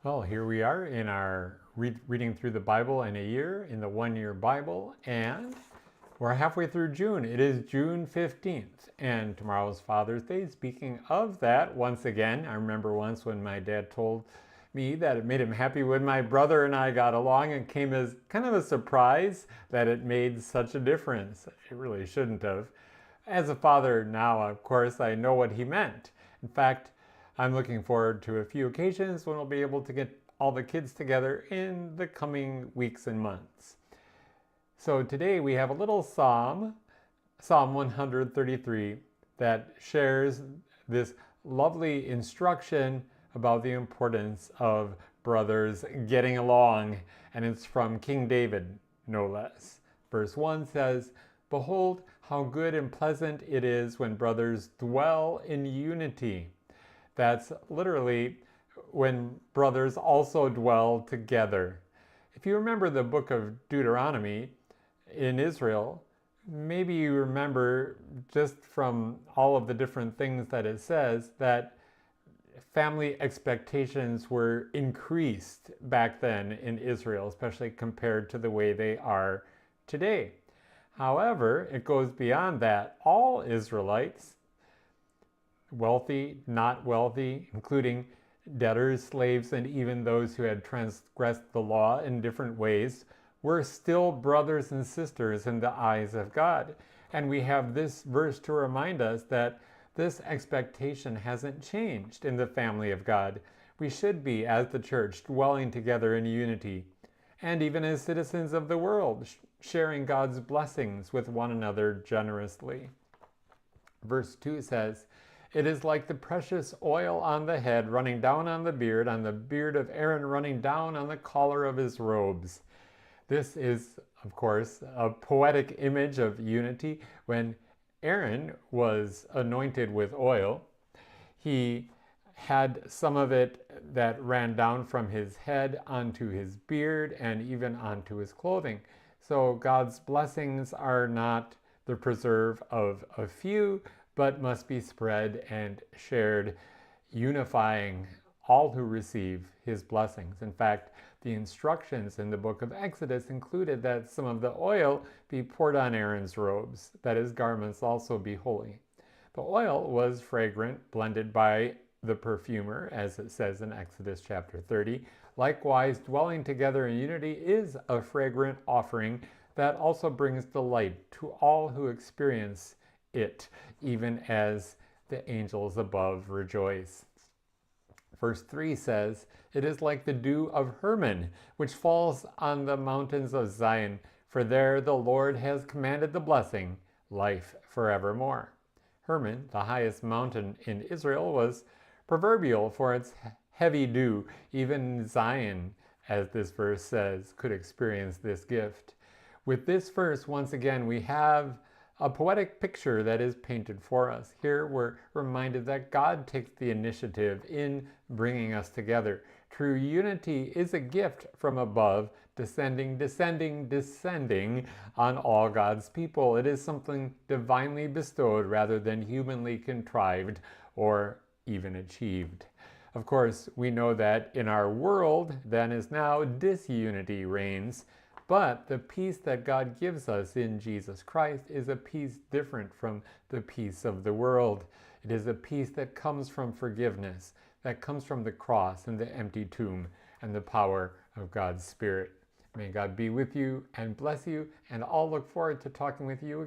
Well, here we are in our reading through the Bible in a year, in the one-year Bible, and we're halfway through June. It is June 15th, and tomorrow's Father's Day. Speaking of that, once again, I remember once when my dad told me that it made him happy when my brother and I got along, and came as kind of a surprise that it made such a difference. It really shouldn't have. As a father now, of course, I know what he meant. In fact, I'm looking forward to a few occasions when we'll be able to get all the kids together in the coming weeks and months. So today we have a little psalm, Psalm 133, that shares this lovely instruction about the importance of brothers getting along, and it's from King David, no less. Verse 1 says, "Behold, how good and pleasant it is when brothers dwell in unity." That's literally when brothers also dwell together. If you remember the book of Deuteronomy in Israel, maybe you remember just from all of the different things that it says that family expectations were increased back then in Israel, especially compared to the way they are today. However, it goes beyond that. All Israelites, wealthy, not wealthy, including debtors, slaves, and even those who had transgressed the law in different ways, were still brothers and sisters in the eyes of God. And we have this verse to remind us that this expectation hasn't changed in the family of God. We should be, as the church, dwelling together in unity, and even as citizens of the world, sharing God's blessings with one another generously. Verse 2 says, "It is like the precious oil on the head running down on the beard of Aaron running down on the collar of his robes." This is, of course, a poetic image of unity. When Aaron was anointed with oil, he had some of it that ran down from his head onto his beard and even onto his clothing. So God's blessings are not the preserve of a few, but must be spread and shared, unifying all who receive his blessings. In fact, the instructions in the book of Exodus included that some of the oil be poured on Aaron's robes, that his garments also be holy. The oil was fragrant, blended by the perfumer, as it says in Exodus chapter 30. Likewise, dwelling together in unity is a fragrant offering that also brings delight to all who experience it, even as the angels above rejoice. Verse 3 says, "It is like the dew of Hermon, which falls on the mountains of Zion, for there the Lord has commanded the blessing, life forevermore." Hermon, the highest mountain in Israel, was proverbial for its heavy dew. Even Zion, as this verse says, could experience this gift. With this verse, once again, we have a poetic picture that is painted for us. Here we're reminded that God takes the initiative in bringing us together. True unity is a gift from above, descending on all God's people. It is something divinely bestowed rather than humanly contrived or even achieved. Of course, we know that in our world, then as now, disunity reigns. But the peace that God gives us in Jesus Christ is a peace different from the peace of the world. It is a peace that comes from forgiveness, that comes from the cross and the empty tomb and the power of God's Spirit. May God be with you and bless you, and I'll look forward to talking with you again.